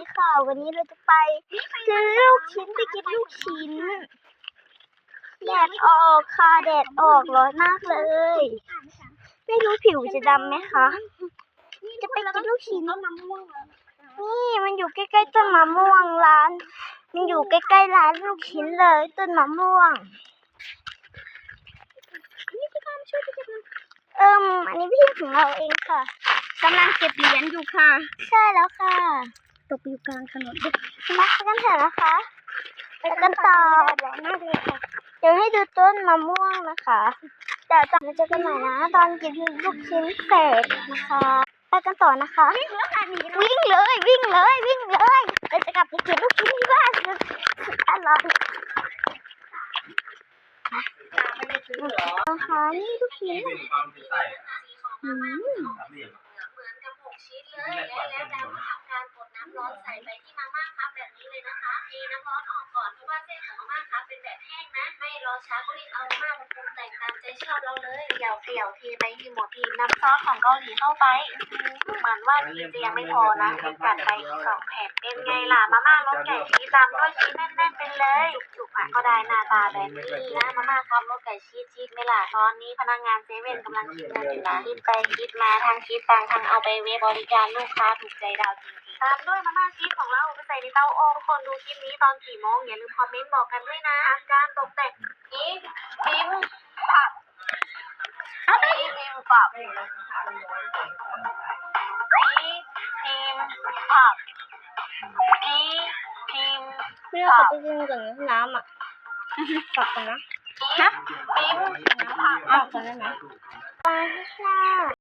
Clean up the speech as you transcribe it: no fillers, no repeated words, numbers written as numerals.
ดีค่ะวันนี้เราจะไปซื้อลูกชิ้นไปกินลูกชิ้นแดดออกค่ะแดดออกร้อนมากเลยไม่รู้ผิวจะดำไหมคะจะไปกินลูกชิ้นนี่มันอยู่ใกล้ๆต้นมะม่วงร้านมันอยู่ใกล้ๆร้านลูกชิ้นเลยต้นมะม่วงอันนี้พี่ของเราเองค่ะกำลังเก็บเหรียญอยู่ค่ะใช่แล้วค่ะตกอยู่กลางถนนมากันเถอะนะคะไปกันต่อเดี๋ยวให้ดูต้นมะม่วงนะคะเดี๋ยวมาเจอกันใหม่นะตอนกินลูกชิ้นเสร็จนะคะไปกันต่อนะคะวิ่งเลยเราจะกลับไปกินลูกชิ้นที่บ้านอร่อยนะคะนี่ลูกชิ้นเหมือนกับ6ชิ้นเลยแล้วทำการกดน้ำร้อนใส่ไปที่มาม่าครับแบบนี้เลยนะคะเทน้ำร้อนออกก่อนเพราะว่าเส้นของมาม่าครับเป็นแบบแห้งนะไม่รอช้าก็รีบเอามาม่ามาปรุงแต่งตามใจชอบเราเลยเขย่าเทไปให้หมดทีน้ำซอสของเกาหลีเข้าไปเหมือนว่าทีจะยังไม่พอนะจัดไปอีก2แผ่นเป็นไงล่ะมาม่ารสไก่ชีสตามด้วยชิ้นแน่นๆไปเลยจุกๆก็ได้หน้าตาแบบนี้นะมาม่าครับรสไก่ชีสไม่ล่ะตอนนี้พนักงานเซเว่นกำลังคิดเงินอยู่นะคิดไปคิดมาทางคิดตังทางเอาไปเวฟบริการลูกค้าถูกใจดาวจริงๆตามด้วยมาม่าชีสของเราไปใส่ในเตาอบทุกคนดูคลิปนี้ตอนกี่โมงอย่าลืมคอมเมนต์บอกกันด้วยนะการตกแต่งนี้พิมพ์ผักพิมพ์ผักพิมพ์ผักพิมพ์ไม่เอาเขาไปกินก่อนน้ำอ่ะกลับกันนะพิมพ์ผักกลับกันได้ไหมไปค่ะ